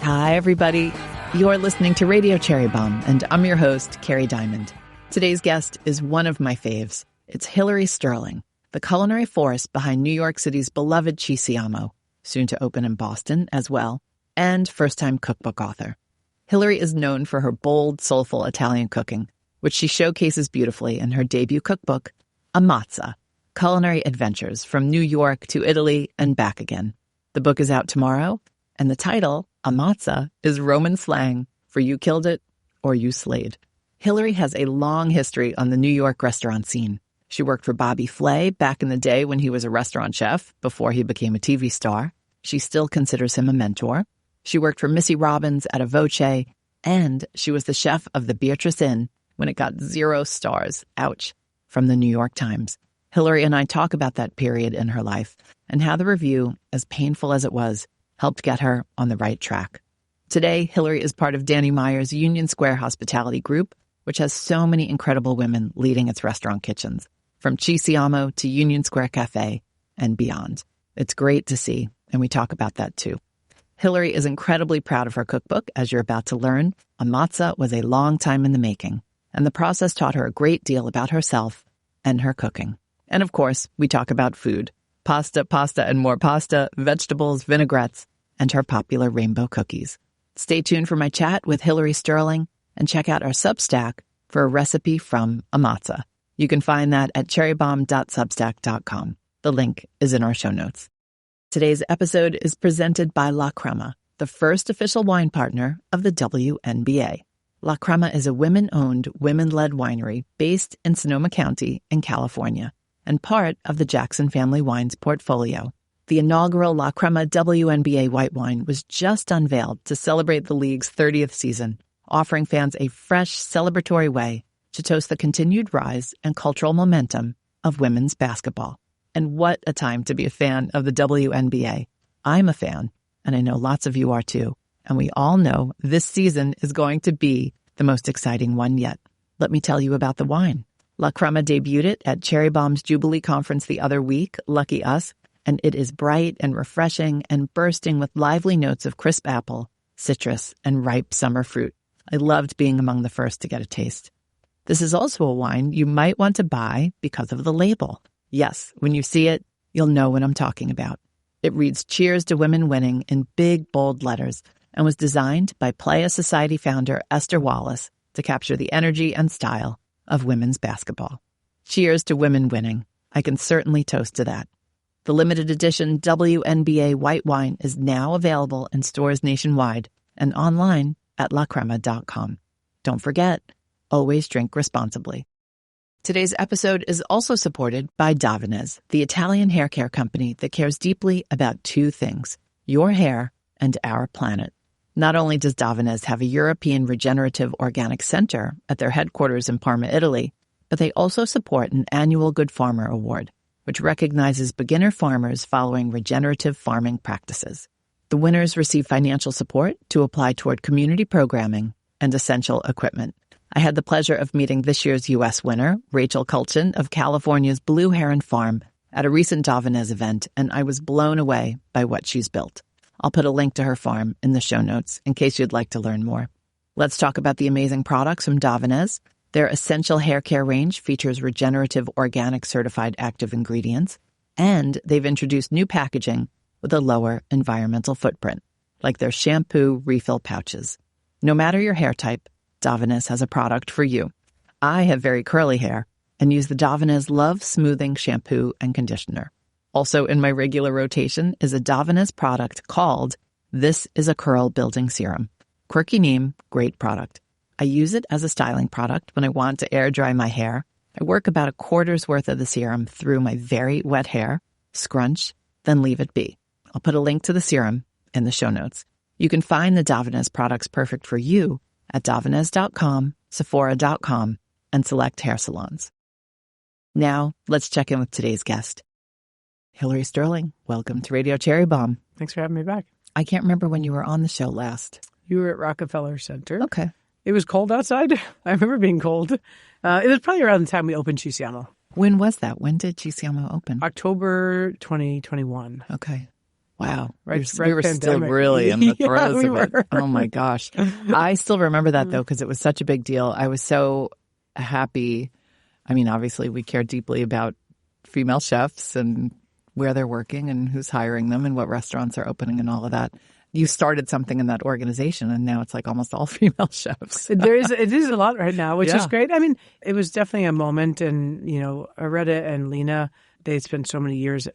Hi, everybody. You're listening to Radio Cherry Bombe, and I'm your host, Kerry Diamond. Today's guest is one of my faves. It's Hilary Sterling, the culinary force behind New York City's beloved Ci Siamo, soon to open in Boston as well, and first-time cookbook author. Hilary is known for her bold, soulful Italian cooking, which she showcases beautifully in her debut cookbook, Ammazza, Culinary Adventures from New York to Italy and back again. The book is out tomorrow, and the title, Ammazza, is Roman slang for you killed it or you slayed. Hilary has a long history on the New York restaurant scene. She worked for Bobby Flay back in the day when he was a restaurant chef before he became a TV star. She still considers him a mentor. She worked for Missy Robbins at A Voce, and she was the chef of the Beatrice Inn when it got 0 stars, ouch, from the New York Times. Hilary and I talk about that period in her life and how the review, as painful as it was, helped get her on the right track. Today, Hilary is part of Danny Meyer's Union Square Hospitality Group, which has so many incredible women leading its restaurant kitchens, from Ci Siamo to Union Square Cafe and beyond. It's great to see, and we talk about that too. Hilary is incredibly proud of her cookbook, as you're about to learn. Ammazza was a long time in the making, and the process taught her a great deal about herself and her cooking. And of course, we talk about food. Pasta and more pasta, vegetables, vinaigrettes, and her popular rainbow cookies. Stay tuned for my chat with Hilary Sterling and check out our Substack for a recipe from Ammazza. You can find that at cherrybombe.substack.com. The link is in our show notes. Today's episode is presented by La Crema, the first official wine partner of the WNBA. La Crema is a women-owned, women-led winery based in Sonoma County in California, and part of the Jackson Family Wines portfolio. The inaugural La Crema WNBA white wine was just unveiled to celebrate the league's 30th season, offering fans a fresh, celebratory way to toast the continued rise and cultural momentum of women's basketball. And what a time to be a fan of the WNBA. I'm a fan, and I know lots of you are too. And we all know this season is going to be the most exciting one yet. Let me tell you about the wine. La Crema debuted it at Cherry Bombe's Jubilee Conference the other week, lucky us, and it is bright and refreshing and bursting with lively notes of crisp apple, citrus, and ripe summer fruit. I loved being among the first to get a taste. This is also a wine you might want to buy because of the label. Yes, when you see it, you'll know what I'm talking about. It reads Cheers to Women Winning in big, bold letters and was designed by Playa Society founder Esther Wallace to capture the energy and style of women's basketball. Cheers to women winning. I can certainly toast to that. The limited edition WNBA white wine is now available in stores nationwide and online at lacrema.com. Don't forget, always drink responsibly. Today's episode is also supported by Davines, the Italian hair care company that cares deeply about 2 things, your hair and our planet. Not only does Davines have a European regenerative organic center at their headquarters in Parma, Italy, but they also support an annual Good Farmer Award, which recognizes beginner farmers following regenerative farming practices. The winners receive financial support to apply toward community programming and essential equipment. I had the pleasure of meeting this year's U.S. winner, Rachel Culchin of California's Blue Heron Farm, at a recent Davines event, and I was blown away by what she's built. I'll put a link to her farm in the show notes in case you'd like to learn more. Let's talk about the amazing products from Davines. Their essential hair care range features regenerative organic certified active ingredients, and they've introduced new packaging with a lower environmental footprint, like their shampoo refill pouches. No matter your hair type, Davines has a product for you. I have very curly hair and use the Davines Love Smoothing Shampoo and Conditioner. Also in my regular rotation is a Davines product called This is a Curl Building Serum. Quirky name, great product. I use it as a styling product when I want to air dry my hair. I work about a quarter's worth of the serum through my very wet hair, scrunch, then leave it be. I'll put a link to the serum in the show notes. You can find the Davines products perfect for you at davines.com, sephora.com, and select hair salons. Now, let's check in with today's guest. Hilary Sterling, welcome to Radio Cherry Bombe. Thanks for having me back. I can't remember when you were on the show last. You were at Rockefeller Center. Okay. It was cold outside. I remember being cold. It was probably around the time we opened Ci Siamo. When was that? When did Ci Siamo open? October 2021. Okay. Wow. Right, We were still pandemic. really in the Yeah, throes we of it. were. Oh my gosh. I still remember that though, because it was such a big deal. I was so happy. I mean, obviously we care deeply about female chefs and where they're working and who's hiring them and what restaurants are opening and all of that. You started something in that organization and now it's like almost all female chefs. It is a lot right now, which is Yeah. great. I mean, it was definitely a moment, and Areta and Lena, they spent so many years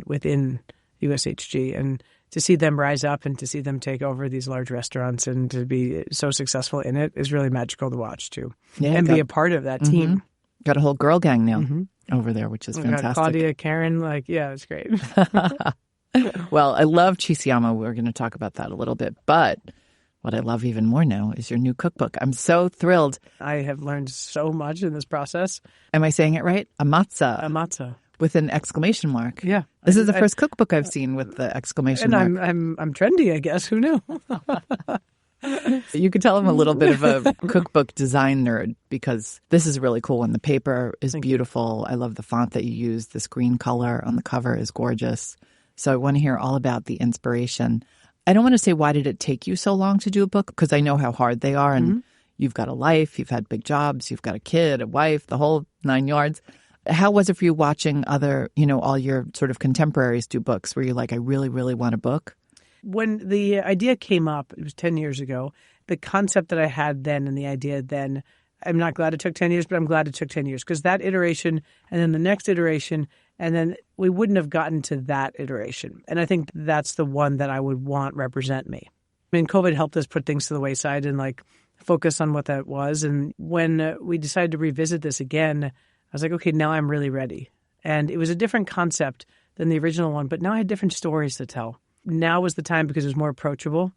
within USHG, and to see them rise up and to see them take over these large restaurants and to be so successful in it is really magical to watch too, and be a part of that team. Got a whole girl gang now over there, which is We got fantastic. Claudia, Karen, it's great. Well, I love Ci Siamo. We're going to talk about that a little bit. But what I love even more now is your new cookbook. I'm so thrilled. I have learned so much in this process. Am I saying it right? Ammazza. Ammazza. With an exclamation mark. Yeah. This is the first cookbook I've seen with the exclamation mark. And I'm trendy, I guess. Who knew? You could tell I'm a little bit of a cookbook design nerd because this is really cool and the paper is beautiful. I love the font that you use. This green color on the cover is gorgeous. So I want to hear all about the inspiration. I don't want to say why did it take you so long to do a book because I know how hard they are and you've got a life, you've had big jobs, you've got a kid, a wife, the whole 9 yards. How was it for you watching other, all your sort of contemporaries do books? Were you like, I really, really want a book? When the idea came up, it was 10 years ago, the concept that I had then and the idea then, I'm not glad it took 10 years, but I'm glad it took 10 years because that iteration and then the next iteration, and then we wouldn't have gotten to that iteration. And I think that's the one that I would want represent me. I mean, COVID helped us put things to the wayside and focus on what that was. And when we decided to revisit this again, I was like, okay, now I'm really ready. And it was a different concept than the original one, but now I had different stories to tell. Now was the time because it was more approachable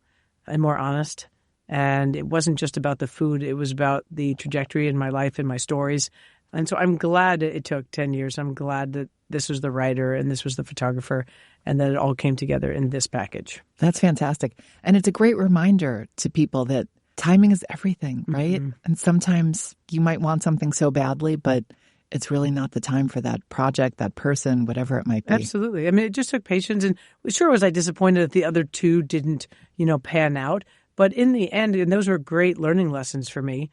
and more honest. And it wasn't just about the food. It was about the trajectory in my life and my stories. And so I'm glad it took 10 years. I'm glad that this was the writer and this was the photographer and that it all came together in this package. That's fantastic. And it's a great reminder to people that timing is everything, right? And sometimes you might want something so badly, but it's really not the time for that project, that person, whatever it might be. Absolutely. I mean, it just took patience. And sure was I disappointed that the other two didn't, pan out. But in the end, and those were great learning lessons for me.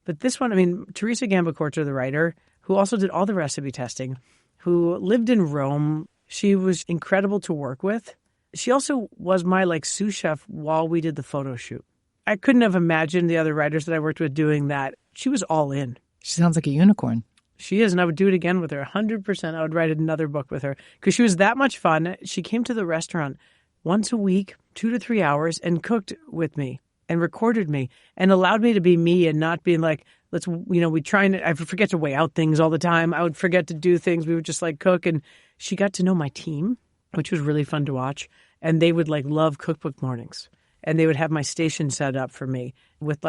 But this one, I mean, Teresa Gambacorta, the writer, who also did all the recipe testing, who lived in Rome, she was incredible to work with. She also was my sous chef while we did the photo shoot. I couldn't have imagined the other writers that I worked with doing that. She was all in. She sounds like a unicorn. She is, and I would do it again with her, 100%. I would write another book with her because she was that much fun. She came to the restaurant once a week, 2 to 3 hours, and cooked with me and recorded me and allowed me to be me and not being like, I would forget to weigh out things all the time. I would forget to do things. We would just cook. And she got to know my team, which was really fun to watch. And they would love cookbook mornings. And they would have my station set up for me with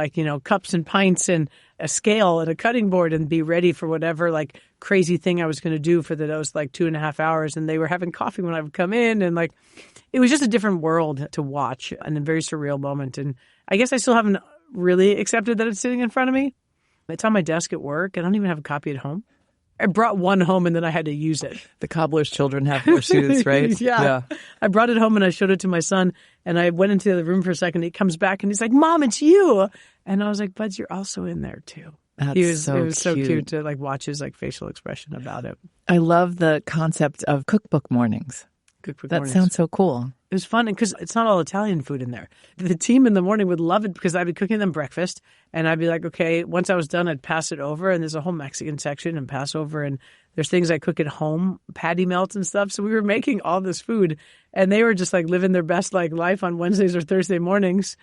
cups and pints and a scale and a cutting board and be ready for whatever crazy thing I was going to do for those 2.5 hours. And they were having coffee when I would come in and it was just a different world to watch and a very surreal moment. And I guess I still haven't really accepted that it's sitting in front of me. It's on my desk at work. I don't even have a copy at home. I brought one home and then I had to use it. The cobbler's children have their shoes, right? Yeah. I brought it home and I showed it to my son and I went into the room for a second. He comes back and he's like, Mom, it's you. And I was like, Buds, you're also in there too. It was so cute to watch his facial expression about it. I love the concept of cookbook mornings. That sounds so cool. It was fun because it's not all Italian food in there. The team in the morning would love it because I'd be cooking them breakfast and I'd be like, okay, once I was done, I'd pass it over and there's a whole Mexican section and pass over and there's things I cook at home, patty melts and stuff. So we were making all this food and they were just living their best life on Wednesdays or Thursday mornings,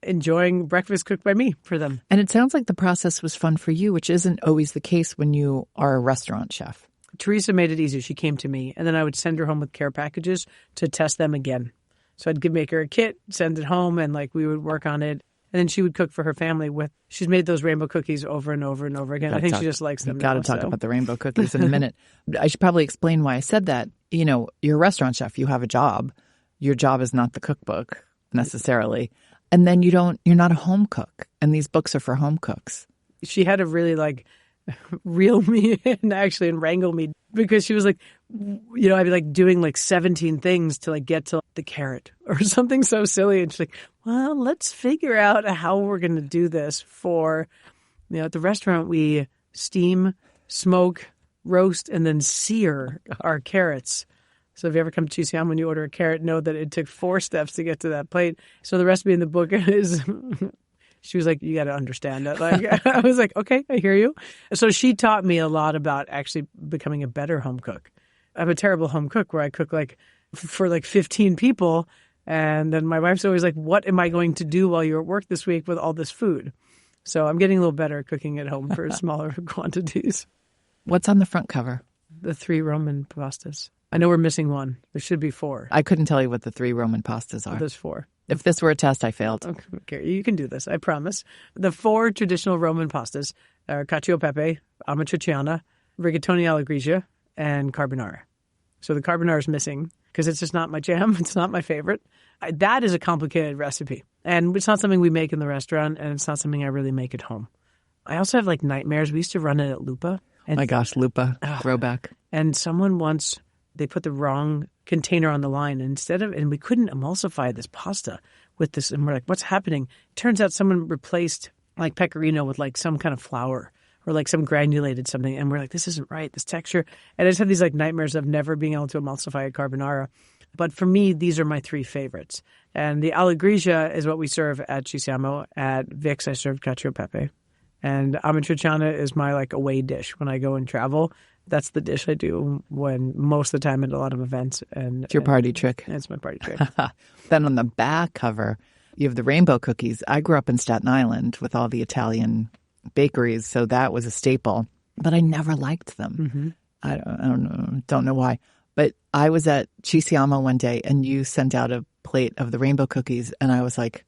enjoying breakfast cooked by me for them. And it sounds like the process was fun for you, which isn't always the case when you are a restaurant chef. Teresa made it easy. She came to me and then I would send her home with care packages to test them again. So I'd make her a kit, send it home, and we would work on it. And then she would cook for her family she's made those rainbow cookies over and over and over again. I think she just likes them. Got to talk about the rainbow cookies in a minute. I should probably explain why I said that. You're a restaurant chef. You have a job. Your job is not the cookbook necessarily. And then you're not a home cook. And these books are for home cooks. She had to really reel me in and wrangle me because she was like, I'd be like doing like 17 things to like get to the carrot or something so silly. And she's like, well, let's figure out how we're going to do this for, at the restaurant, we steam, smoke, roast, and then sear our carrots. So if you ever come to Ci Siamo when you order a carrot, know that it took 4 steps to get to that plate. So the recipe in the book is, she was like, you got to understand that. Like, I was like, okay, I hear you. So she taught me a lot about actually becoming a better home cook. I'm a terrible home cook where I cook like for like 15 people. And then my wife's always like, what am I going to do while you're at work this week with all this food? So I'm getting a little better at cooking at home for smaller quantities. What's on the front cover? The 3 Roman pastas. I know we're missing one. There should be 4. I couldn't tell you what the 3 Roman pastas are. There's 4. If this were a test, I failed. Okay, you can do this, I promise. The 4 traditional Roman pastas are cacio e pepe, amatriciana, rigatoni alla grigia, and carbonara. So the carbonara is missing because it's just not my jam. It's not my favorite. That is a complicated recipe. And it's not something we make in the restaurant, and it's not something I really make at home. I also have like nightmares. We used to run it at Lupa. And, my gosh, Lupa, throwback. And someone once, they put the wrong container on the line and we couldn't emulsify this pasta with this. And we're like, what's happening? Turns out someone replaced like pecorino with like some kind of flour or like some granulated something. And we're like, this isn't right, this texture. And I just have these like nightmares of never being able to emulsify a carbonara. But for me, these are my 3 favorites. And the alla grigia is what we serve at Ci Siamo. At Vic's, I serve cacio e pepe. And amatriciana is my like away dish when I go and travel. That's the dish I do when most of the time at a lot of events. And it's your party trick. It's my party trick. Then on the back cover, you have the rainbow cookies. I grew up in Staten Island with all the Italian bakeries, so that was a staple. But I never liked them. Mm-hmm. I don't know why. But I was at Ci Siamo one day, and you sent out a plate of the rainbow cookies, and I was like,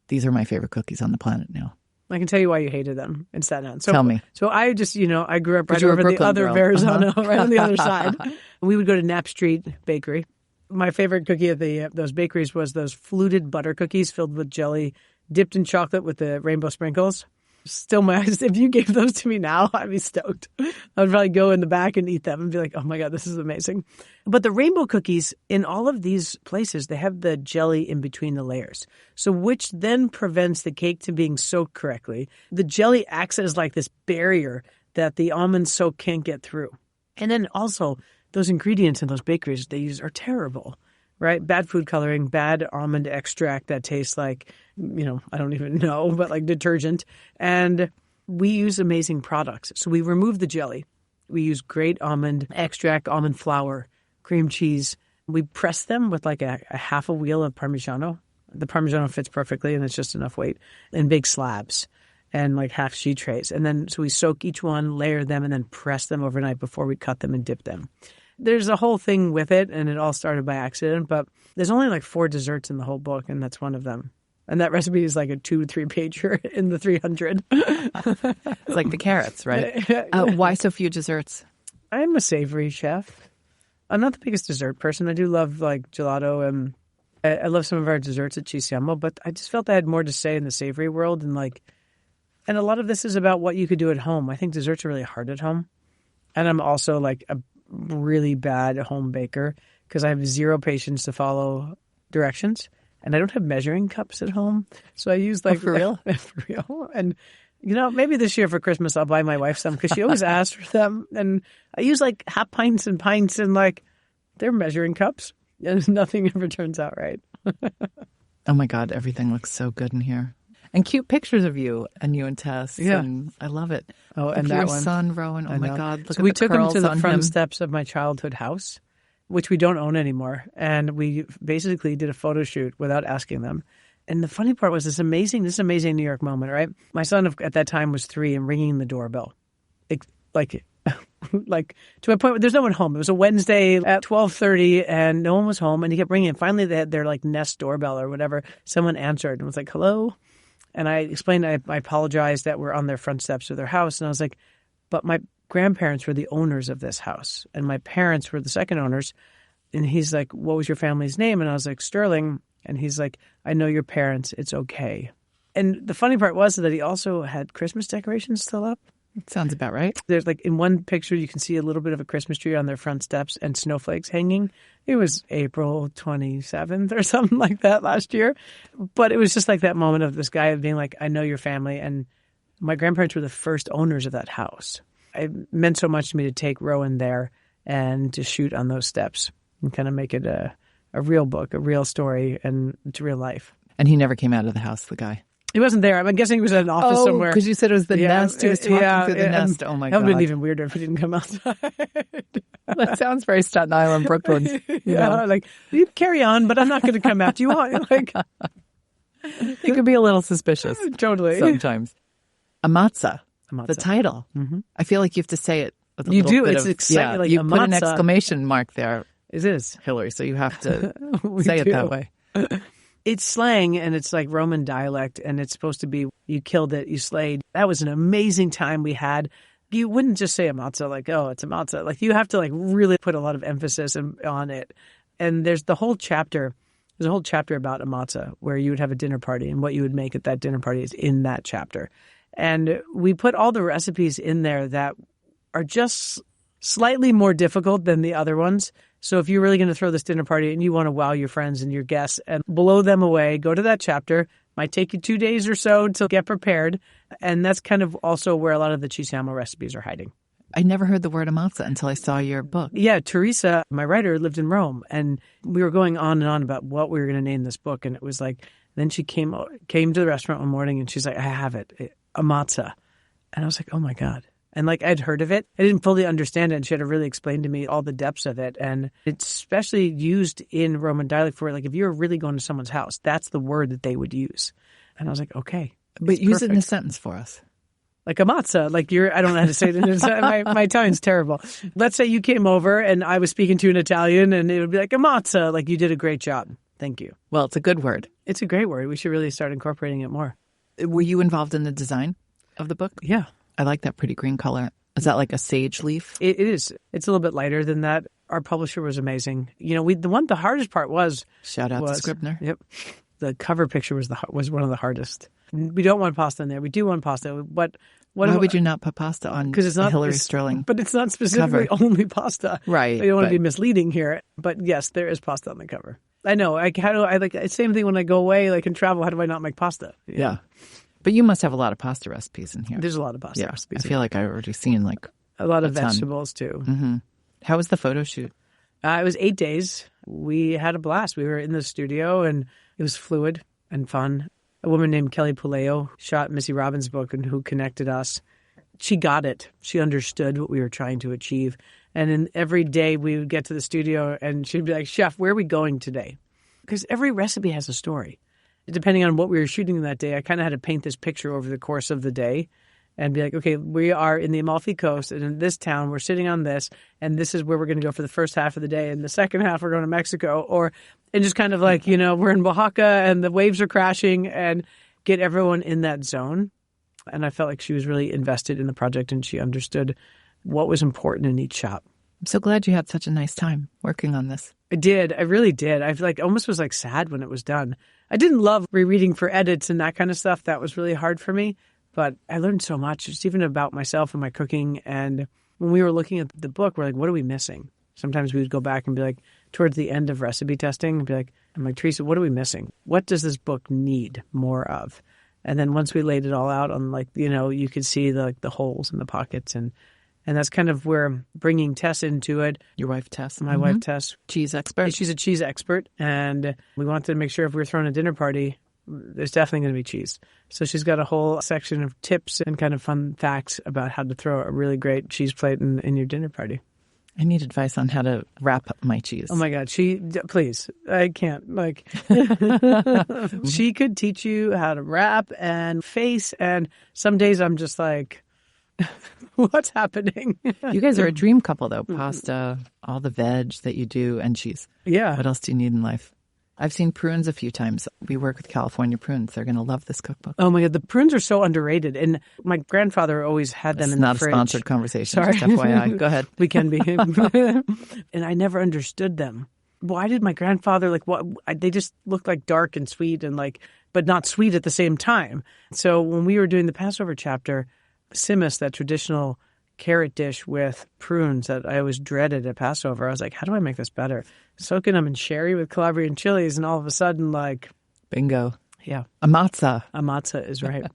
these are my favorite cookies on the planet now. I can tell you why you hated them in Staten Island. So, tell me. So I just, I grew up right over the other Verrazano, right on the other side. We would go to Knapp Street Bakery. My favorite cookie of those bakeries was those fluted butter cookies filled with jelly, dipped in chocolate with the rainbow sprinkles. Still, if you gave those to me now, I'd be stoked. I'd probably go in the back and eat them and be like, oh my God, this is amazing. But the rainbow cookies, in all of these places, they have the jelly in between the layers. So which then prevents the cake to being soaked correctly. The jelly acts as like this barrier that the almond soak can't get through. And then also, those ingredients in those bakeries they use are terrible. Right? Bad food coloring, bad almond extract that tastes like, I don't even know, but like detergent. And we use amazing products. So we remove the jelly. We use great almond extract, almond flour, cream cheese. We press them with like a half a wheel of Parmigiano. The Parmigiano fits perfectly and it's just enough weight in big slabs and like half sheet trays. And then so we soak each one, layer them, and then press them overnight before we cut them and dip them. There's a whole thing with it, and it all started by accident, but there's only like 4 desserts in the whole book, and that's one of them. And that recipe is like a 2-3 pager in the 300. It's like the carrots, right? Why so few desserts? I'm a savory chef. I'm not the biggest dessert person. I do love like gelato, and I love some of our desserts at Ci Siamo, but I just felt I had more to say in the savory world, and a lot of this is about what you could do at home. I think desserts are really hard at home, and I'm also like a really bad home baker because I have 0 patience to follow directions, and I don't have measuring cups at home. So I use like for real? For real. And maybe this year for Christmas I'll buy my wife some because she always asks for them. And I use like half pints and pints, and like they're measuring cups, and nothing ever turns out right. Oh my God, everything looks so good in here. And cute pictures of you and Tess. Yeah. And I love it. Oh, and your that one. son, Rowan. Oh my God. Look so at we the took him curls to the on front him. steps of my childhood house, which we don't own anymore. And we basically did a photo shoot without asking them. And the funny part was this amazing New York moment, right? My son at that time was 3 and ringing the doorbell. Like to a point where there's no one home. It was a Wednesday at 12:30 and no one was home. And he kept ringing. And finally they had their like Nest doorbell or whatever. Someone answered and was like, hello? And I explained, I apologized that we're on their front steps of their house. And I was like, but my grandparents were the owners of this house. And my parents were the second owners. And he's like, what was your family's name? And I was like, Sterling. And he's like, I know your parents. It's okay. And the funny part was that he also had Christmas decorations still up. Sounds about right. There's like in one picture, you can see a little bit of a Christmas tree on their front steps and snowflakes hanging. It was April 27th or something like that last year. But it was just like that moment of this guy being like, I know your family. And my grandparents were the first owners of that house. It meant so much to me to take Rowan there and to shoot on those steps and kind of make it a real book, a real story, and it's real life. And he never came out of the house, the guy. He wasn't there. I'm guessing he was at an office somewhere. Because you said it was the nest. He was talking through the nest. Oh, my God. That would have been even weirder if he didn't come outside. That sounds very Staten Island, Brooklyn. Like, you carry on, but I'm not going to come out. Do you want? Like, you could be a little suspicious. Totally. Sometimes. Ammazza, the title. Mm-hmm. I feel like you have to say it with a you little do. bit It's of, exciting. Like you Ammazza. put an exclamation mark there. It is. Hillary, so you have to say it that way. It's slang, and it's like Roman dialect, and it's supposed to be, you killed it, you slayed. That was an amazing time we had. You wouldn't just say Ammazza like, oh, it's Ammazza. Like, you have to like really put a lot of emphasis on it. And there's a whole chapter about Ammazza where you would have a dinner party, and what you would make at that dinner party is in that chapter. And we put all the recipes in there that are just slightly more difficult than the other ones. So if you're really going to throw this dinner party and you want to wow your friends and your guests and blow them away, go to that chapter. Might take you 2 days or so to get prepared. And that's kind of also where a lot of the Ci Siamo recipes are hiding. I never heard the word Ammazza until I saw your book. Yeah, Teresa, my writer, lived in Rome. And we were going on and on about what we were going to name this book. And it was like, then she came to the restaurant one morning and she's like, I have it, Ammazza. And I was like, oh my God. And like, I'd heard of it. I didn't fully understand it. And she had to really explain to me all the depths of it. And it's especially used in Roman dialect for like, if you're really going to someone's house, that's the word that they would use. And I was like, okay. But use it in a sentence for us. Like Ammazza, like I don't know how to say it. My Italian's terrible. Let's say you came over and I was speaking to an Italian and it would be like Ammazza, like you did a great job. Thank you. Well, it's a good word. It's a great word. We should really start incorporating it more. Were you involved in the design of the book? Yeah. I like that pretty green color. Is that like a sage leaf? It is. It's a little bit lighter than that. Our publisher was amazing. You know, the hardest part was... Shout out to Scribner. Yep. The cover picture was one of the hardest. We don't want pasta in there. We do want pasta. But why would you not put pasta on Hillary Sterling? But it's not specifically only pasta. Right. I don't want to be misleading here. But yes, there is pasta on the cover. I know. Same thing when I go away, like in travel, how do I not make pasta? Yeah. But you must have a lot of pasta recipes in here. There's a lot of pasta recipes. I feel like I've already seen like a lot of vegetables too. Mm-hmm. How was the photo shoot? It was 8 days. We had a blast. We were in the studio and it was fluid and fun. A woman named Kelly Puleo shot Missy Robbins' book and who connected us. She got it. She understood what we were trying to achieve. And in every day we would get to the studio and she'd be like, Chef, where are we going today? Because every recipe has a story. Depending on what we were shooting that day, I kind of had to paint this picture over the course of the day and be like, okay, we are in the Amalfi Coast and in this town, we're sitting on this, and this is where we're going to go for the first half of the day. And the second half, we're going to Mexico. And just kind of like, you know, we're in Oaxaca and the waves are crashing and get everyone in that zone. And I felt like she was really invested in the project and she understood what was important in each shot. I'm so glad you had such a nice time working on this. I did. I really did. I almost was like sad when it was done. I didn't love rereading for edits and that kind of stuff. That was really hard for me. But I learned so much, just even about myself and my cooking. And when we were looking at the book, we're like, what are we missing? Sometimes we would go back and be like, towards the end of recipe testing, and be like, I'm like, Teresa, what are we missing? What does this book need more of? And then once we laid it all out on, like, you know, you could see the holes in the pockets. And that's kind of where bringing Tess into it. Your wife, Tess. My wife, Tess. Cheese expert. She's a cheese expert. And we wanted to make sure if we were throwing a dinner party, there's definitely going to be cheese. So she's got a whole section of tips and kind of fun facts about how to throw a really great cheese plate in your dinner party. I need advice on how to wrap up my cheese. Oh my God. Please. I can't. Like, she could teach you how to wrap and face. And some days I'm just like, what's happening? You guys are a dream couple, though. Pasta, all the veg that you do, and cheese. Yeah. What else do you need in life? I've seen prunes a few times. We work with California prunes. They're going to love this cookbook. Oh my God. The prunes are so underrated. And my grandfather always had them in the fridge. It's not a sponsored conversation. Sorry. Just FYI. Go ahead. We can be. And I never understood them. Why did my grandfather, like, what? They just looked like dark and sweet and like, but not sweet at the same time. So when we were doing the Passover chapter, Simus, that traditional carrot dish with prunes that I always dreaded at Passover. I was like, how do I make this better? Soaking them in sherry with Calabrian chilies, and all of a sudden, like... Bingo. Yeah. Ammazza. Ammazza is right.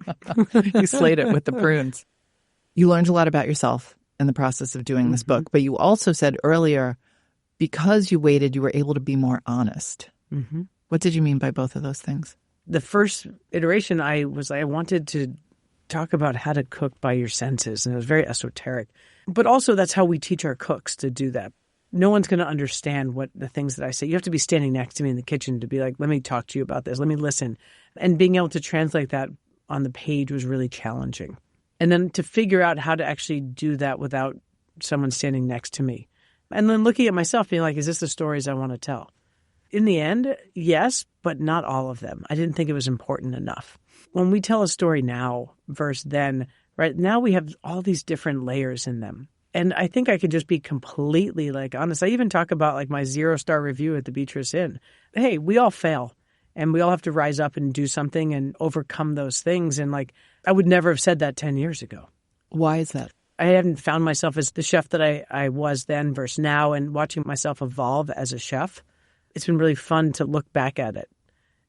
You slayed it with the prunes. You learned a lot about yourself in the process of doing this book, but you also said earlier, because you waited, you were able to be more honest. Mm-hmm. What did you mean by both of those things? The first iteration, I wanted to talk about how to cook by your senses, and it was very esoteric. But also, that's how we teach our cooks to do that. No one's going to understand what the things that I say. You have to be standing next to me in the kitchen to be like, let me talk to you about this. Let me listen. And being able to translate that on the page was really challenging. And then to figure out how to actually do that without someone standing next to me. And then looking at myself, being like, is this the stories I want to tell? In the end, yes, but not all of them. I didn't think it was important enough. When we tell a story now versus then, right now we have all these different layers in them. And I think I could just be completely like honest. I even talk about like my 0-star review at the Beatrice Inn. Hey, we all fail and we all have to rise up and do something and overcome those things. And like, I would never have said that 10 years ago. Why is that? I hadn't found myself as the chef that I was then versus now, and watching myself evolve as a chef. It's been really fun to look back at it.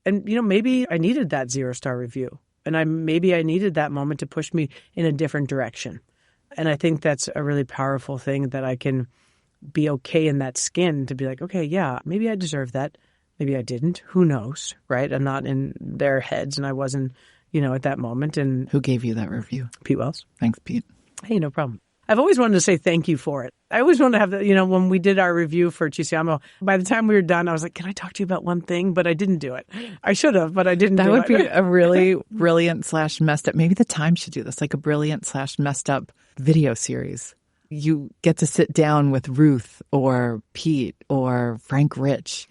And, you know, maybe I needed that 0-star review, and maybe I needed that moment to push me in a different direction. And I think that's a really powerful thing, that I can be okay in that skin to be like, okay, yeah, maybe I deserve that. Maybe I didn't. Who knows, right? I'm not in their heads, and I wasn't, you know, at that moment. And who gave you that review? Pete Wells. Thanks, Pete. Hey, no problem. I've always wanted to say thank you for it. I always wanted to have that, you know, when we did our review for Ci Siamo, by the time we were done, I was like, can I talk to you about one thing? But I didn't do it. I should have, but I didn't do it. That would be a really brilliant / messed up. Maybe the Times should do this, like a brilliant / messed up video series. You get to sit down with Ruth or Pete or Frank Rich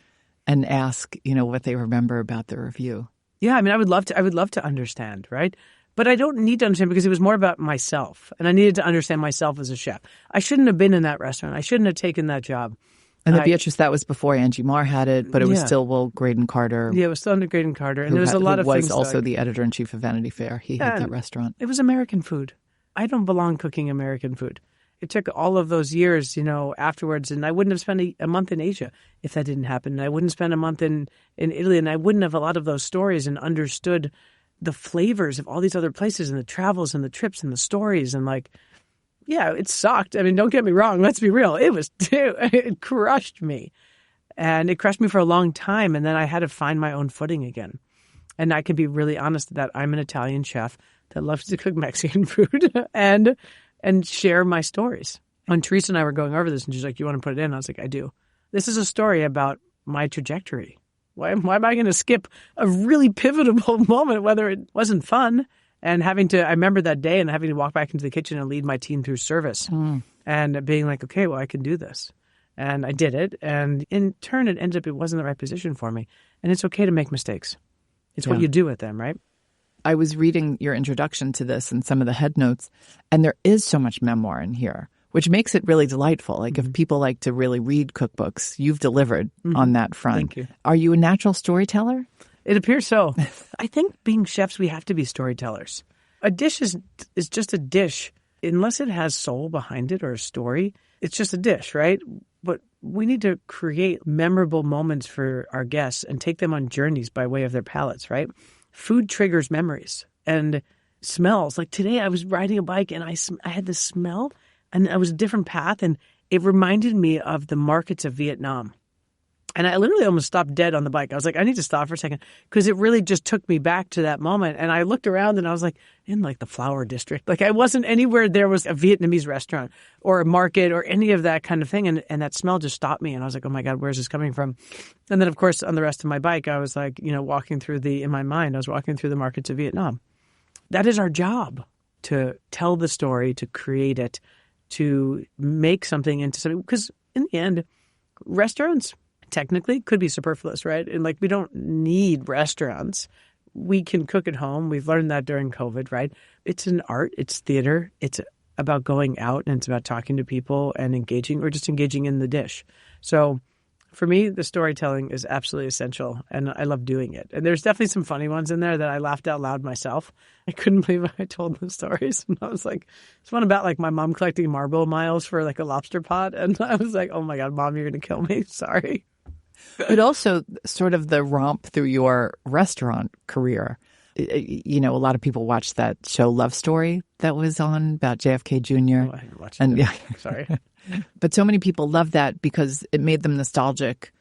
and ask, you know, what they remember about the review. Yeah, I mean, I would love to understand, right? But I don't need to understand, because it was more about myself, and I needed to understand myself as a chef. I shouldn't have been in that restaurant. I shouldn't have taken that job. And the Beatrice, that was before Angie Marr had it, but it was still Will Graydon Carter. Yeah, it was still under Graydon Carter. And there was a lot of things. Who was also the editor-in-chief of Vanity Fair. He had that restaurant. It was American food. I don't belong cooking American food. It took all of those years, you know, afterwards, and I wouldn't have spent a month in Asia if that didn't happen. And I wouldn't spend a month in Italy, and I wouldn't have a lot of those stories and understood the flavors of all these other places and the travels and the trips and the stories. And like, yeah, it sucked. I mean, don't get me wrong. Let's be real. It crushed me, and it crushed me for a long time. And then I had to find my own footing again. And I can be really honest that I'm an Italian chef that loves to cook Mexican food and share my stories. When Teresa and I were going over this, and she's like, you want to put it in? I was like, I do. This is a story about my trajectory. Why am I going to skip a really pivotal moment, whether it wasn't fun? And I remember that day and having to walk back into the kitchen and lead my team through service and being like, okay, well, I can do this. And I did it. And in turn, it ended up, it wasn't the right position for me. And it's okay to make mistakes. It's what you do with them, right? I was reading your introduction to this and some of the head notes, and there is so much memoir in here, which makes it really delightful. Like if people like to really read cookbooks, you've delivered on that front. Thank you. Are you a natural storyteller? It appears so. I think being chefs, we have to be storytellers. A dish is just a dish. Unless it has soul behind it or a story, it's just a dish, right? But we need to create memorable moments for our guests and take them on journeys by way of their palates, right? Food triggers memories and smells. Like today I was riding a bike and I had this smell, and I was a different path, and it reminded me of the markets of Vietnam. And I literally almost stopped dead on the bike. I was like, I need to stop for a second, because it really just took me back to that moment. And I looked around and I was like, in like the flower district. Like I wasn't anywhere there was a Vietnamese restaurant or a market or any of that kind of thing. And that smell just stopped me. And I was like, oh my God, where's this coming from? And then of course, on the rest of my bike, I was like, you know, in my mind, I was walking through the markets of Vietnam. That is our job, to tell the story, to create it, to make something into something. Because in the end, restaurants technically could be superfluous, right? And like, we don't need restaurants. We can cook at home. We've learned that during COVID, right? It's an art. It's theater. It's about going out, and it's about talking to people and engaging, or just engaging in the dish. So For me, the storytelling is absolutely essential, and I love doing it. And there's definitely some funny ones in there that I laughed out loud myself. I couldn't believe I told those stories. And I was like, it's one about like my mom collecting marble miles for like a lobster pot. And I was like, oh my God, Mom, you're going to kill me. Sorry. But also sort of the romp through your restaurant career. You know, a lot of people watched that show Love Story that was on about JFK Jr. Oh, I didn't watch it. Yeah. Sorry. But so many people love that because it made them nostalgic.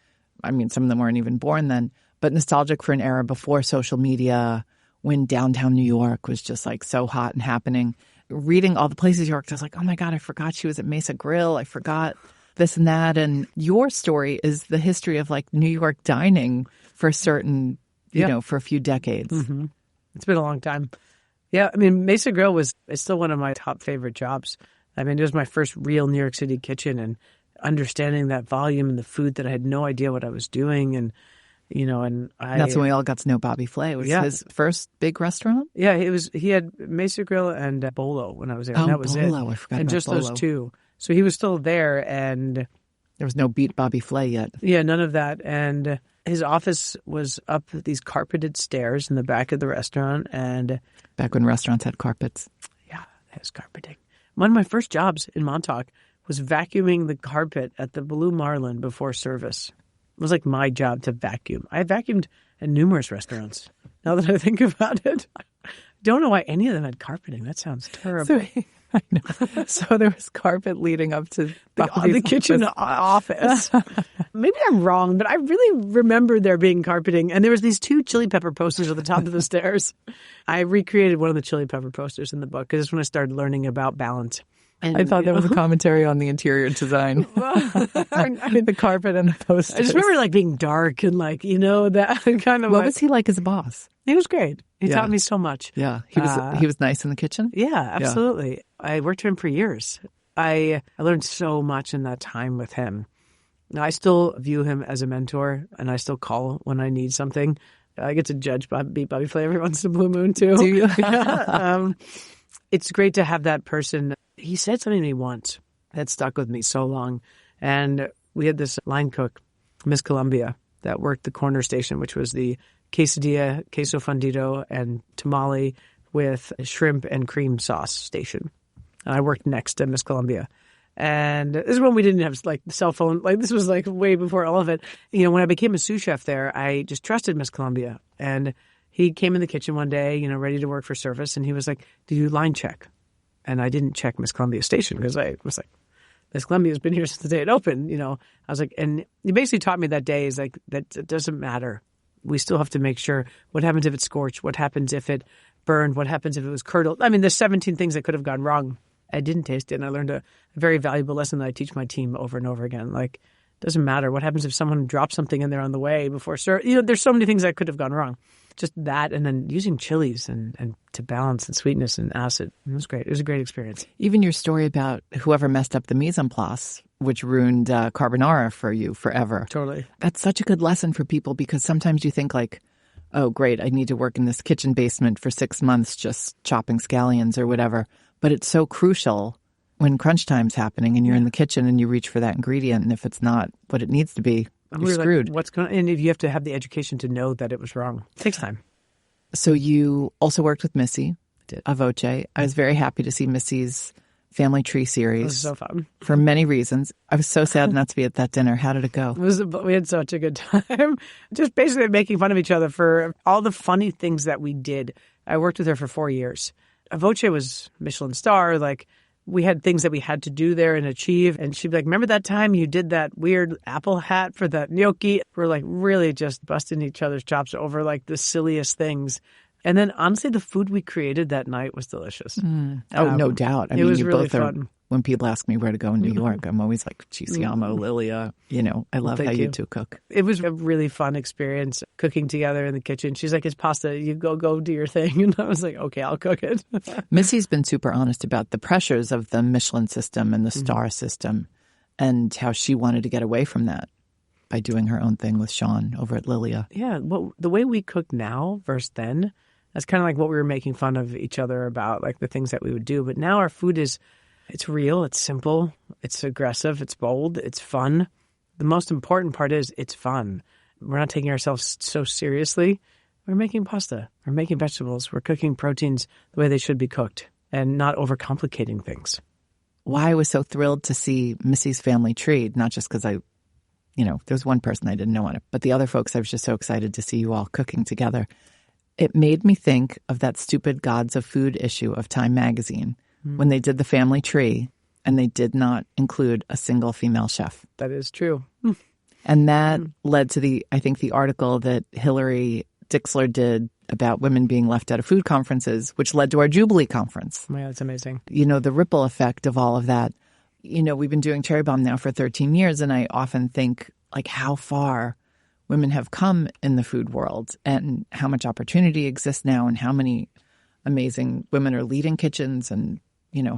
I mean, some of them weren't even born then, but nostalgic for an era before social media, when downtown New York was just like so hot and happening. Reading all the places you worked, I was like, oh my God, I forgot she was at Mesa Grill. I forgot this and that. And your story is the history of like New York dining for certain, you know, for a few decades. Mm-hmm. It's been a long time. Yeah, I mean, Mesa Grill is still one of my top favorite jobs. I mean, it was my first real New York City kitchen, and understanding that volume and the food that I had no idea what I was doing. And, you know, that's when we all got to know Bobby Flay. It was his first big restaurant? Yeah, he had Mesa Grill and Bolo when I was there. Oh, and that was Bolo. it. I forgot and about just Bolo. those two. So he was still there, and there was no Beat Bobby Flay yet. Yeah, none of that. And his office was up these carpeted stairs in the back of the restaurant. And back when restaurants had carpets. Yeah, it was carpeting. One of my first jobs in Montauk was vacuuming the carpet at the Blue Marlin before service. It was like my job to vacuum. I vacuumed at numerous restaurants. Now that I think about it, I don't know why any of them had carpeting. That sounds terrible. I know. So there was carpet leading up to the kitchen office. Maybe I'm wrong, but I really remember there being carpeting. And there was these 2 chili pepper posters at the top of the stairs. I recreated one of the chili pepper posters in the book because it's when I started learning about balance. And, I thought that was a commentary on the interior design. The carpet and the posters. I just remember like being dark and like, you know, that kind of. What was he like as a boss? He was great. He taught me so much. Yeah. He was nice in the kitchen? Yeah, absolutely. Yeah. I worked for him for years. I learned so much in that time with him. Now, I still view him as a mentor, and I still call when I need something. I get to judge Bobby Flay every once in a blue moon, too. Do you? It's great to have that person. He said something to me once that stuck with me so long. And we had this line cook, Miss Columbia, that worked the corner station, which was the quesadilla, queso fundido, and tamale with shrimp and cream sauce station. And I worked next to Miss Columbia. And this is when we didn't have like the cell phone. Like this was like way before all of it. You know, when I became a sous chef there, I just trusted Miss Columbia. And he came in the kitchen one day, you know, ready to work for service. And he was like, "Did you line check?" And I didn't check Miss Columbia's station because I was like, Miss Columbia's been here since the day it opened, you know. I was like, and he basically taught me that day is like, that it doesn't matter. We still have to make sure what happens if it's scorched, what happens if it burned, what happens if it was curdled. I mean, there's 17 things that could have gone wrong. I didn't taste it, and I learned a very valuable lesson that I teach my team over and over again. Like, it doesn't matter. What happens if someone drops something in there on the way before you know, there's so many things that could have gone wrong. Just that, and then using chilies and to balance and sweetness and acid. It was great. It was a great experience. Even your story about whoever messed up the mise en place, which ruined carbonara for you forever. Totally. That's such a good lesson for people because sometimes you think like, oh, great, I need to work in this kitchen basement for 6 months just chopping scallions or whatever. But it's so crucial when crunch time's happening and you're in the kitchen and you reach for that ingredient. And if it's not what it needs to be, you're screwed. Like, what's going on? And you have to have the education to know that it was wrong. It takes time. So you also worked with Missy, A Voce. I was very happy to see Missy's Family Tree series. It was so fun. For many reasons. I was so sad not to be at that dinner. How did it go? We had such a good time. Just basically making fun of each other for all the funny things that we did. I worked with her for 4 years. A Voce was Michelin star. Like, we had things that we had to do there and achieve. And she'd be like, remember that time you did that weird apple hat for that gnocchi? We're like really just busting each other's chops over like the silliest things. And then honestly, the food we created that night was delicious. Oh, no doubt. I mean, was you really both fun. Are, when people ask me where to go in New York, I'm always like, Ci Siamo, Lilia. You know, I love how you two cook. It was a really fun experience cooking together in the kitchen. She's like, it's pasta. You go do your thing. And I was like, okay, I'll cook it. Missy's been super honest about the pressures of the Michelin system and the star system and how she wanted to get away from that by doing her own thing with Sean over at Lilia. Yeah, well, the way we cook now versus then, that's kind of like what we were making fun of each other about, like the things that we would do. But now our food is, it's real, it's simple, it's aggressive, it's bold, it's fun. the most important part is it's fun. We're not taking ourselves so seriously. We're making pasta. We're making vegetables. We're cooking proteins the way they should be cooked and not overcomplicating things. Why I was so thrilled to see Missy's family tree, not just because there's one person I didn't know on it, but the other folks, I was just so excited to see you all cooking together. It made me think of that stupid Gods of Food issue of Time magazine when they did the family tree and they did not include a single female chef. That is true. And that led to the article that Hillary Dixler did about women being left out of food conferences, which led to our Jubilee conference. Yeah, that's amazing. The ripple effect of all of that. We've been doing Cherry Bombe now for 13 years, and I often think like how far women have come in the food world and how much opportunity exists now and how many amazing women are leading kitchens and,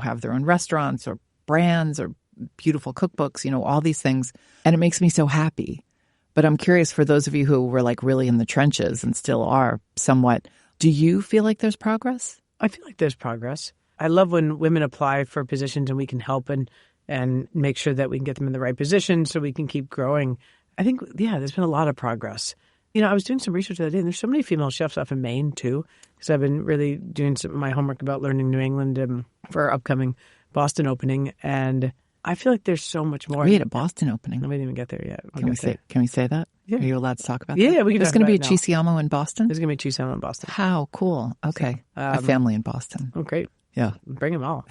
have their own restaurants or brands or beautiful cookbooks, all these things. And it makes me so happy. But I'm curious, for those of you who were like really in the trenches and still are somewhat, do you feel like there's progress? I feel like there's progress. I love when women apply for positions and we can help and make sure that we can get them in the right position so we can keep growing. I think, there's been a lot of progress. I was doing some research the other day, and there's so many female chefs up in Maine, too, because I've been really doing some of my homework about learning New England for our upcoming Boston opening, and I feel like there's so much more. We had a Boston opening. We didn't even get there yet. Can we say that? Yeah. Are you allowed to talk about that? Yeah, we can. There's going to be a Ci Siamo in Boston? There's going to be a Ci Siamo in Boston. How cool. Okay. A family in Boston. Oh, great. Yeah. Bring them all.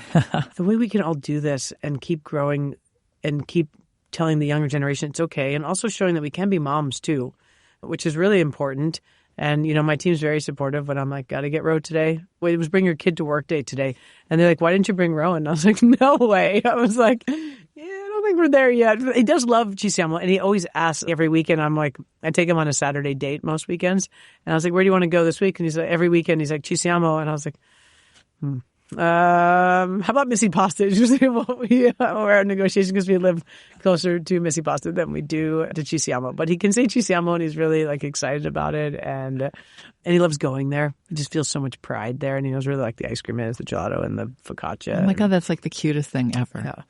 The way we can all do this and keep growing and keep telling the younger generation it's okay, and also showing that we can be moms too, which is really important. And, my team's very supportive when I'm like, got to get Ro today. Wait, it was bring your kid to work day today. And they're like, why didn't you bring Ro? And I was like, no way. I was like, I don't think we're there yet. He does love Ci Siamo, and he always asks every weekend. I'm like, I take him on a Saturday date most weekends. And I was like, where do you want to go this week? And he's like, every weekend. He's like, Ci Siamo. And I was like, how about Missy Pasta? We're in negotiation because we live closer to Missy Pasta than we do to Ci Siamo. But he can say Ci Siamo, and he's really excited about it, and he loves going there. He just feels so much pride there, and he knows really the ice cream is, the gelato, and the focaccia. Oh my God, that's the cutest thing ever. Yeah.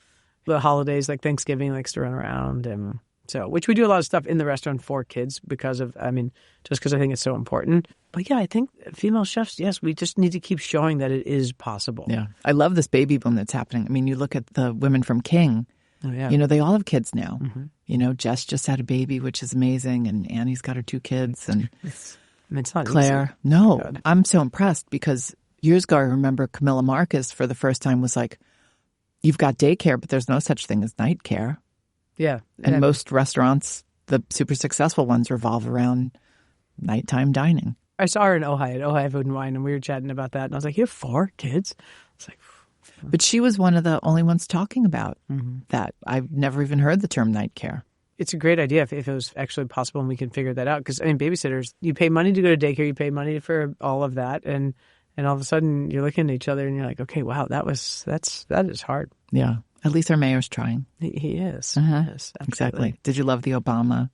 The holidays, like Thanksgiving, he likes to run around, and which we do a lot of stuff in the restaurant for kids just because I think it's so important. But I think female chefs, yes, we just need to keep showing that it is possible. Yeah. I love this baby boom that's happening. I mean, you look at the women from King, oh, yeah. They all have kids now. Mm-hmm. Jess just had a baby, which is amazing. And Annie's got her 2 kids. And it's not Claire. Easy. No, God. I'm so impressed because years ago, I remember Camilla Marcus for the first time was like, you've got daycare, but there's no such thing as night care. Yeah. And most restaurants, the super successful ones, revolve around nighttime dining. I saw her in Ojai Food and Wine, and we were chatting about that. And I was like, you have 4 kids? It's like, but she was one of the only ones talking about that. I've never even heard the term night care. It's a great idea if it was actually possible and we can figure that out. Because, babysitters, you pay money to go to daycare, you pay money for all of that. And all of a sudden you're looking at each other and you're like, okay, wow, that is hard. Yeah. At least our mayor's trying. He is. Yes, exactly. Did you love the Obama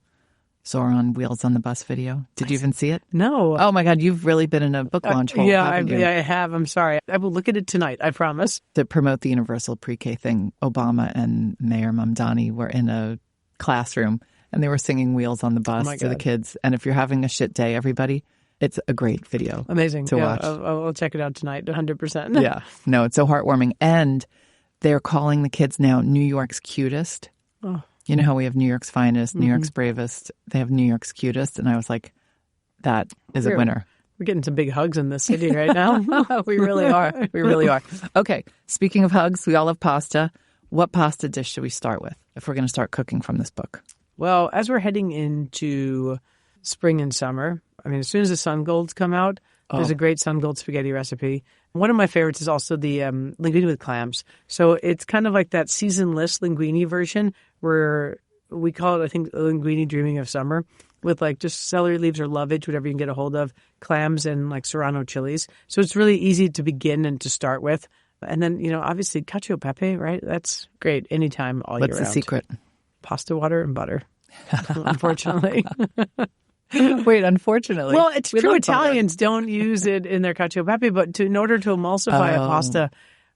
Zoran Wheels on the Bus video? Did you even see it? No. Oh my God, you've really been in a book launch hole, haven't you? Yeah, I have. I'm sorry. I will look at it tonight, I promise. To promote the universal pre-K thing, Obama and Mayor Mamdani were in a classroom and they were singing Wheels on the Bus to the kids. And if you're having a shit day, everybody, it's a great video. Amazing. To watch. I'll check it out tonight, 100%. Yeah. No, it's so heartwarming. And they're calling the kids now New York's cutest. Oh. You know how we have New York's finest, New York's bravest. They have New York's cutest. And I was like, that is a winner. We're getting some big hugs in this city right now. We really are. We really are. Okay. Speaking of hugs, we all have pasta. What pasta dish should we start with if we're going to start cooking from this book? Well, as we're heading into spring and summer, as soon as the sun golds come out, there's a great sun gold spaghetti recipe. One of my favorites is also the linguine with clams. So it's kind of like that seasonless linguine version where we call it, I think, linguine dreaming of summer with just celery leaves or lovage, whatever you can get a hold of, clams and serrano chilies. So it's really easy to begin and to start with. And then, obviously cacio e pepe, right? That's great anytime all year round. What's the secret? Pasta water and butter, unfortunately. Wait, unfortunately. Well, it's true. Italians don't use it in their cacio e pepe, but in order to emulsify a pasta,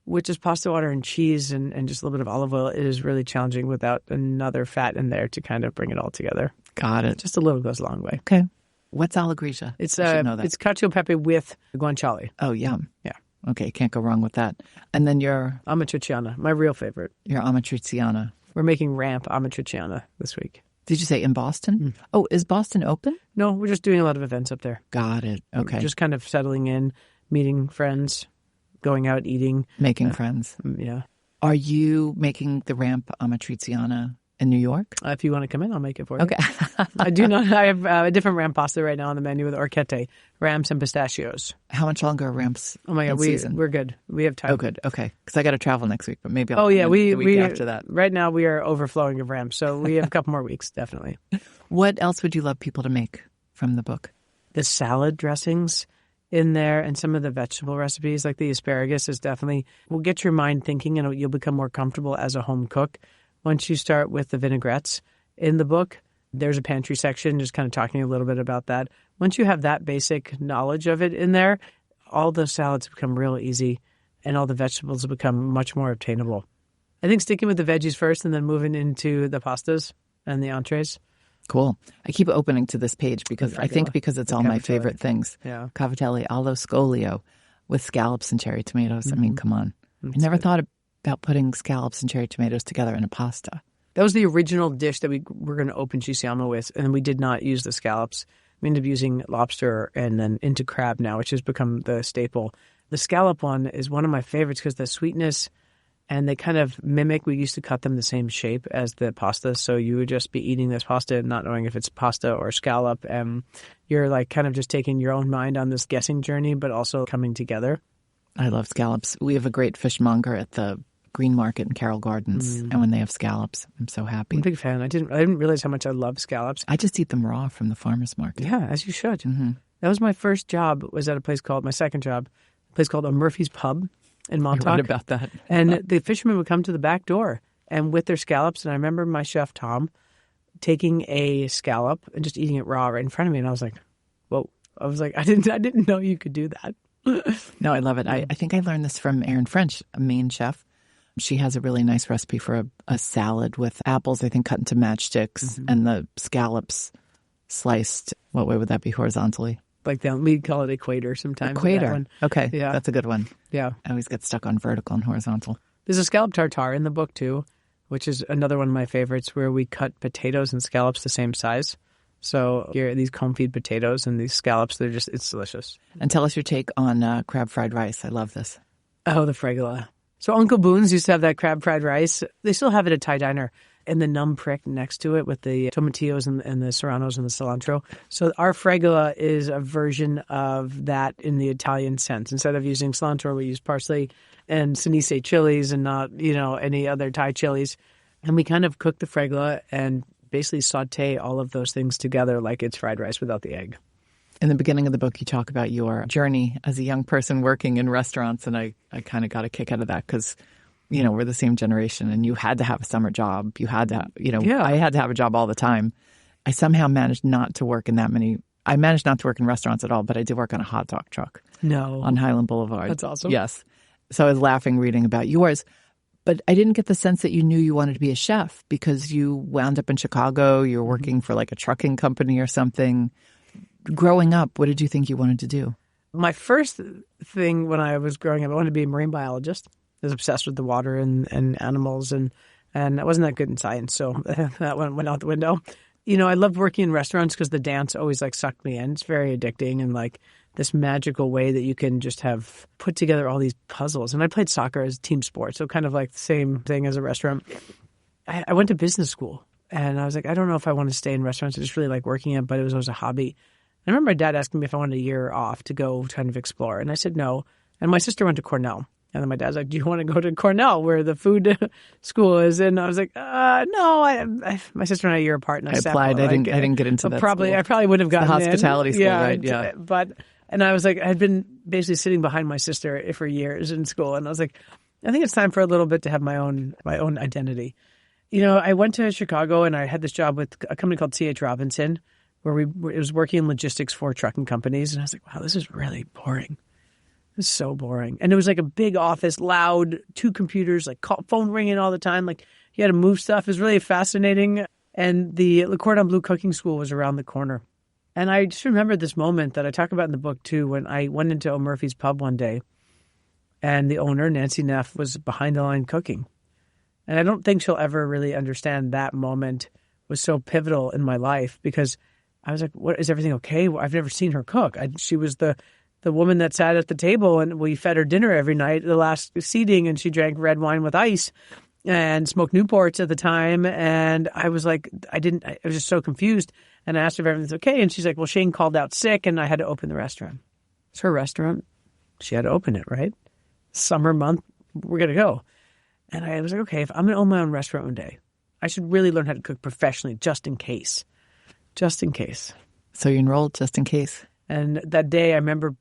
with just pasta water and cheese and just a little bit of olive oil, it is really challenging without another fat in there to kind of bring it all together. Got it. Just a little goes a long way. Okay. What's alla grigia? It's cacio e pepe with guanciale. Oh, yum. Yeah. Okay, can't go wrong with that. And then your amatriciana, my real favorite. Your amatriciana. We're making ramp amatriciana this week. Did you say in Boston? Mm. Oh, is Boston open? No, we're just doing a lot of events up there. Got it. Okay. Just kind of settling in, meeting friends, going out eating. Making friends. Yeah. Are you making the ramp amatriciana in New York? If you want to come in, I'll make it for you. Okay. I do not. I have a different ramp pasta right now on the menu with orchette, ramps, and pistachios. How much longer are ramps? Oh my God, we're good. We have time. Oh, good. Okay, because I got to travel next week, but maybe I'll. Oh yeah, the week after that. Right now we are overflowing of ramps, so we have a couple more weeks definitely. What else would you love people to make from the book? The salad dressings in there and some of the vegetable recipes, like the asparagus, is definitely will get your mind thinking, and you'll become more comfortable as a home cook. Once you start with the vinaigrettes in the book, there's a pantry section just kind of talking a little bit about that. Once you have that basic knowledge of it in there, all the salads become real easy and all the vegetables become much more obtainable. I think sticking with the veggies first and then moving into the pastas and the entrees. Cool. I keep opening to this page because it's all my favorite things. Yeah. Cavatelli allo scolio with scallops and cherry tomatoes. Mm-hmm. I mean, come on. I never thought about putting scallops and cherry tomatoes together in a pasta. That was the original dish that we were going to open Ci Siamo with, and we did not use the scallops. We ended up using lobster and then into crab now, which has become the staple. The scallop one is one of my favorites because the sweetness, and they kind of mimic, we used to cut them the same shape as the pasta, so you would just be eating this pasta not knowing if it's pasta or scallop, and you're like kind of just taking your own mind on this guessing journey, but also coming together. I love scallops. We have a great fishmonger at the Green Market in Carroll Gardens, and when they have scallops, I'm so happy. I'm a big fan. I didn't realize how much I love scallops. I just eat them raw from the farmer's market. Yeah, as you should. Mm-hmm. That was my first job, was at my second job, a place called Murphy's Pub in Montauk. I read about that. And the fishermen would come to the back door and with their scallops, and I remember my chef, Tom, taking a scallop and just eating it raw right in front of me, and I was like, whoa. I was like, I didn't know you could do that. No, I love it. I think I learned this from Erin French, a Maine chef. She has a really nice recipe for a salad with apples, I think, cut into matchsticks, and the scallops sliced. What way would that be horizontally? Like we call it equator sometimes. Equator. Okay. Yeah. That's a good one. Yeah. I always get stuck on vertical and horizontal. There's a scallop tartare in the book, too, which is another one of my favorites, where we cut potatoes and scallops the same size. So here, these confit potatoes and these scallops, it's delicious. And tell us your take on crab fried rice. I love this. Oh, the fregola. So Uncle Boone's used to have that crab fried rice. They still have it at Thai Diner. And the numb prick next to it with the tomatillos and the serranos and the cilantro. So our fregola is a version of that in the Italian sense. Instead of using cilantro, we use parsley and Sinise chilies and not, any other Thai chilies. And we kind of cook the fregola and basically saute all of those things together like it's fried rice without the egg. In the beginning of the book, you talk about your journey as a young person working in restaurants, and I kind of got a kick out of that because, we're the same generation, and you had to have a summer job. You had to, I had to have a job all the time. I somehow managed not to work in I managed not to work in restaurants at all, but I did work on a hot dog truck. No. On Highland Boulevard. That's awesome. Yes. So I was laughing reading about yours. But I didn't get the sense that you knew you wanted to be a chef because you wound up in Chicago. You were working for like a trucking company or something. Growing up, what did you think you wanted to do? My first thing when I was growing up, I wanted to be a marine biologist. I was obsessed with the water and animals, and I wasn't that good in science, so that one went out the window. I loved working in restaurants because the dance always sucked me in. It's very addicting and this magical way that you can just have put together all these puzzles. And I played soccer as a team sport, so kind of the same thing as a restaurant. I went to business school, and I was like, I don't know if I want to stay in restaurants. I just really like working it, but it was always a hobby. I remember my dad asking me if I wanted a year off to go kind of explore, and I said no. And my sister went to Cornell, and then my dad's like, do you want to go to Cornell where the food school is? And I was like, no. My sister and I are a year apart. And I applied. I didn't get into that school. I probably would have gotten the hospitality in. School, right? Yeah. And I was like, I had been basically sitting behind my sister for years in school, and I was like, I think it's time for a little bit to have my own identity. I went to Chicago, and I had this job with a company called C.H. Robinson, where it was working in logistics for trucking companies. And I was like, wow, this is really boring. It was so boring. And it was like a big office, loud, 2 computers, like phone ringing all the time. Like you had to move stuff. It was really fascinating. And the Le Cordon Bleu cooking school was around the corner. And I just remember this moment that I talk about in the book too, when I went into O'Murphy's pub one day and the owner, Nancy Neff, was behind the line cooking. And I don't think she'll ever really understand that moment was so pivotal in my life, because I was like, "What, is everything okay?" I've never seen her cook. She was the woman that sat at the table and we fed her dinner every night, the last seating, and she drank red wine with ice and smoked Newports at the time. And I was like, I was just so confused. And I asked her if everything's okay. And she's like, well, Shane called out sick and I had to open the restaurant. It's her restaurant. She had to open it, right? Summer month, we're going to go. And I was like, okay, if I'm going to own my own restaurant one day, I should really learn how to cook professionally, just in case. Just in case. So you enrolled just in case. And that day I remember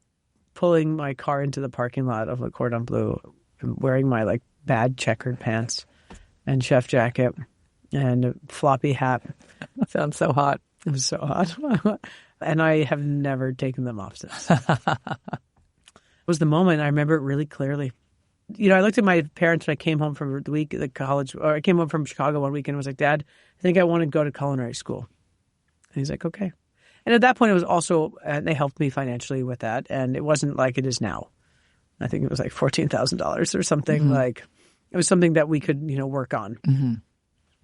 pulling my car into the parking lot of Le Cordon Bleu, wearing my like bad checkered pants and chef jacket and a floppy hat. Sounds so hot. It was so hot. And I have never taken them off since. It was the moment. I remember it really clearly. You know, I looked at my parents when I came home from the week at college, or I came home from Chicago one weekend and was like, Dad, I think I want to go to culinary school. And he's like, okay. And at that point, it was also, they helped me financially with that. And it wasn't like it is now. I think it was like $14,000 or something. Mm-hmm. Like, it was something that we could, work on. Mm-hmm.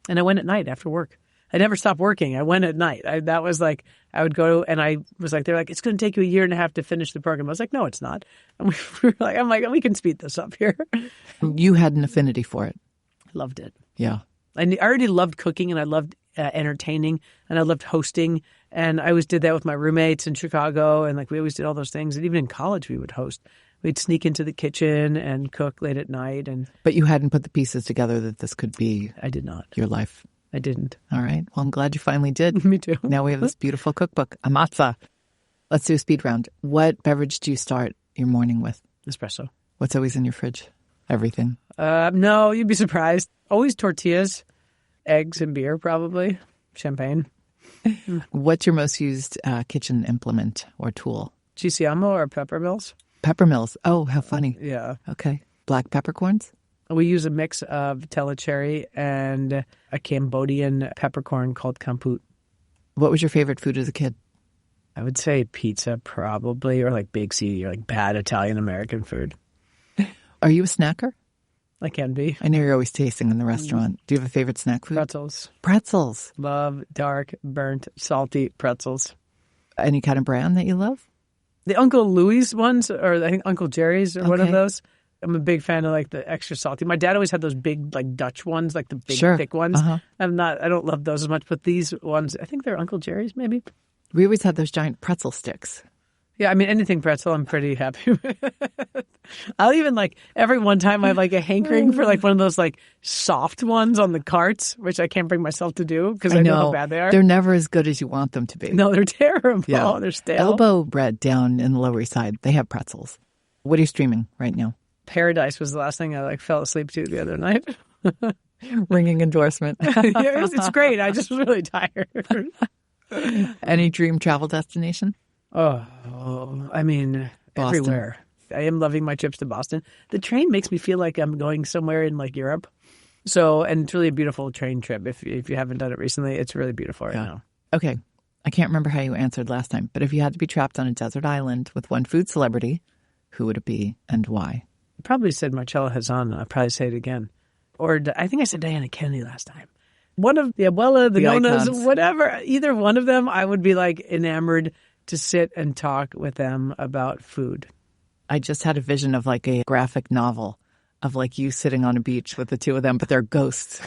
And I went at night after work. I never stopped working. I went at night. That was like, I would go and I was like, they're like, it's going to take you 1.5 years to finish the program. I was like, no, it's not. And we were like, I'm like, we can speed this up here. You had an affinity for it. I loved it. Yeah. I already loved cooking and I loved entertaining and I loved hosting. And I always did that with my roommates in Chicago. And like, we always did all those things. And even in college, we would host. We'd sneak into the kitchen and cook late at night. But you hadn't put the pieces together that this could be. I did not. Your life. I didn't. All right. Well, I'm glad you finally did. Me too. Now we have this beautiful cookbook, Ammazza. Let's do a speed round. What beverage do you start your morning with? Espresso. What's always in your fridge? Everything? No, you'd be surprised. Always tortillas, eggs and beer, probably. Champagne. What's your most used kitchen implement or tool? Ci Siamo or pepper mills. Pepper mills. Oh, how funny. Yeah. Okay. Black peppercorns? We use a mix of telecherry and a Cambodian peppercorn called kamput. What was your favorite food as a kid? I would say pizza, probably, or like Big C, or like bad Italian-American food. Are you a snacker? I can be. I know you're always tasting in the restaurant. Do you have a favorite snack food? Pretzels. Pretzels. Love dark, burnt, salty pretzels. Any kind of brand that you love? The Uncle Louie's ones, or I think Uncle Jerry's, or one of those. I'm a big fan of like the extra salty. My dad always had those big like Dutch ones, like the big thick ones. Uh-huh. I don't love those as much, but these ones, I think they're Uncle Jerry's maybe. We always had those giant pretzel sticks. Yeah, I mean anything pretzel, I'm pretty happy with. I'll even like every one time I have like a hankering for like one of those like soft ones on the carts, which I can't bring myself to do because I know how bad they are. They're never as good as you want them to be. No, they're terrible. Yeah. They're stale. Elbow Bread down in the Lower East Side, they have pretzels. What are you streaming right now? Paradise was the last thing I like fell asleep to the other night. Ringing endorsement. It's great. I just was really tired. Any dream travel destination? Oh, I mean, Boston. Everywhere. I am loving my trips to Boston. The train makes me feel like I'm going somewhere in like Europe. So, and it's really a beautiful train trip. If you haven't done it recently, it's really beautiful right now. Okay. I can't remember how you answered last time, but if you had to be trapped on a desert island with one food celebrity, who would it be and why? I probably said Marcella Hazan. I'll probably say it again. Or I think I said Diana Kennedy last time. One of the Abuela, the Nonas, icons. Whatever. Either one of them, I would be like enamored to sit and talk with them about food. I just had a vision of like a graphic novel of like you sitting on a beach with the two of them, but they're ghosts.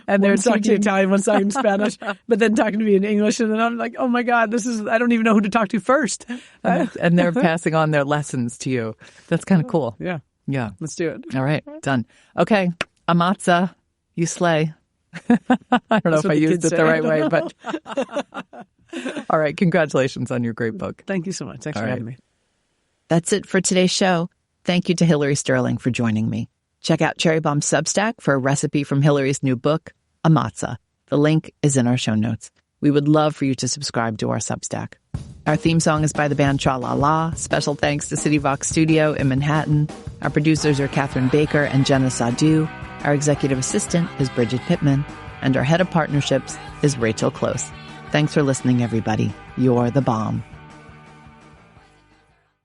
And they're talking Italian, one's talking Spanish, but then talking to me in English. And then I'm like, oh my God, I don't even know who to talk to first. And they're passing on their lessons to you. That's kind of cool. Yeah. Yeah. Let's do it. All right. Done. Okay. Ammazza, you slay. I don't know if I used it the right way, but all right. Congratulations on your great book. Thank you so much. Thanks for having me. That's it for today's show. Thank you to Hillary Sterling for joining me. Check out Cherry Bomb's Substack for a recipe from Hillary's new book, Ammazza. The link is in our show notes. We would love for you to subscribe to our Substack. Our theme song is by the band Tra La La. Special thanks to City Vox Studio in Manhattan. Our producers are Catherine Baker and Jenna Sadu. Our executive assistant is Bridget Pittman. And our head of partnerships is Rachel Close. Thanks for listening, everybody. You're the bomb.